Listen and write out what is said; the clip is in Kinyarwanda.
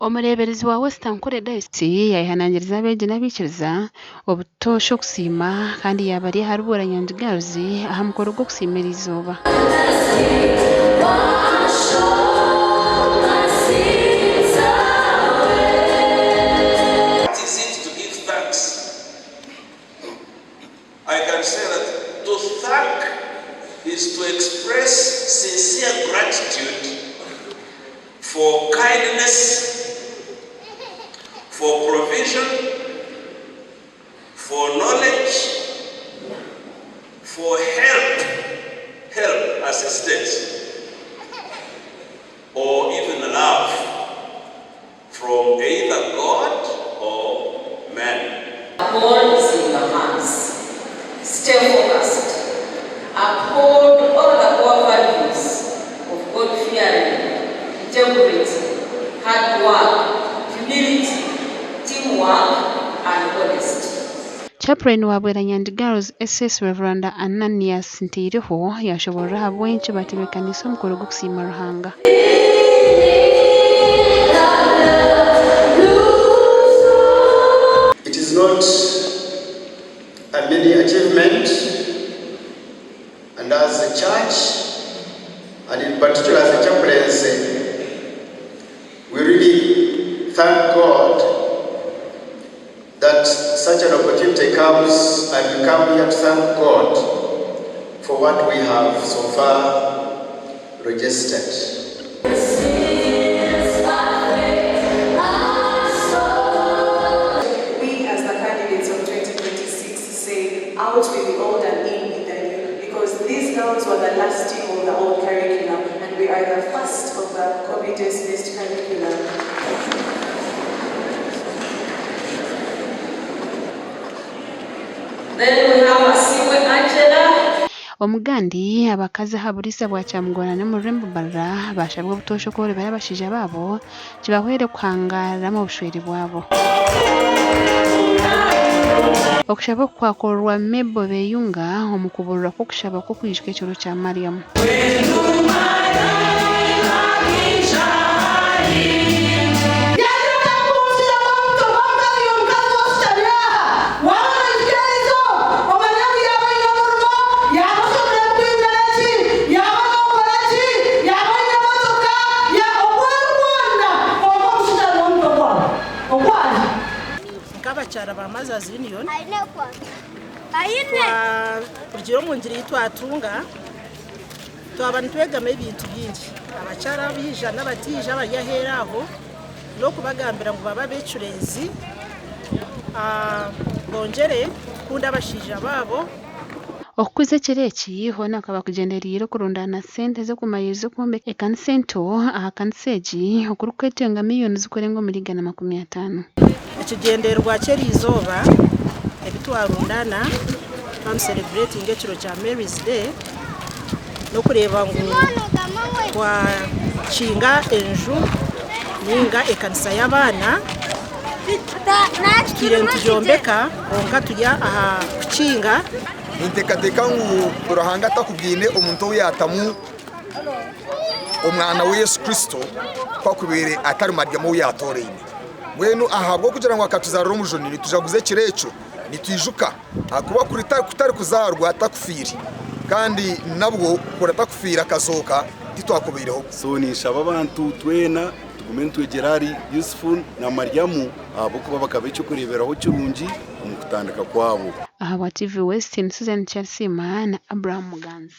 Omureberezi wa Western Kore Diocese yayihanangiriza abeegi n'abaikiriza obutosha okusiima kandi yabari hariburanya Girls aha mukoro gw'okusiimira izooba. I can say that to thank is to express sincere gratitude for kindness, for provision, for knowledge, for help, assistance, or even love from either God or man. God is in your hands. Stay focused. Uphold all the core values of God-fearing, integrity, hard work, humility, teamwork, and honesty. Chaplain wa Bweranyandi Girls SS Reverend Ananias Ntiiriho yashoborera habwenki batebekanisa omukoro gw'okusiima Ruhanga. It is not a mini achievement, and as a church, and in particular as a chaplaincy, we really thank God that such an opportunity comes and we come here to thank God for what we have so far registered. Out with the old and in with the new, because these girls were the last year of the old curriculum and we are the first of the competence-based curriculum. Then we have Asiwe Angela. Omugandi abakazi haburisa bwa Kyamugorane mu Rurembo Barra bashabwa obutosha kurebera abashija babo kibahwere kuhangara mu bushweri bwabo. Okushaba kwakorwa Mebo Beyunga omukuburira ko kushaba ko kwishika ekiro kya Mariam. Abacyara ba Mothers Union kugira mu ngiri twatunga twabana twegame ibintu byinshi abacyara bija n'abatija bayahera aho no kubagambira ngo baba becurezi bongere kunda abashija babo okuze kireki hona akaba kugenderire kurundana sente zo kumayizo kombe ekansento aha kanseji okurukwetenga miliyoni zikurengo muri Ghana 50. Ikigenderwa cyerizoba ebitwarundana bam celebrating ekiro kya Mary's Day no kureba ngo kwa chinga enju ninga ekanisa y'abana kire ntujombeka onka tujya aha kuchinga intekateka ngo Ruhanga takubwine omuntu yatamu omwana wa Yesu Kristo kwa kubere atari maryamo yatoreye wenu ahabwo kugira ngo akatuzarura umujoni tujaguze kirecho nitwijuka akuba kuri kutari kuzarwa atakufiri kandi nabwo kuratakufira kazoka titwakubireho so nishaba abantu twena tugume twegerari Yusufun na Maryamu abo kuba bakabecyo kureberaho kirungi mu kutandika kwabo. Aha wa TV West Susan Chelsea na Abraham Muganza.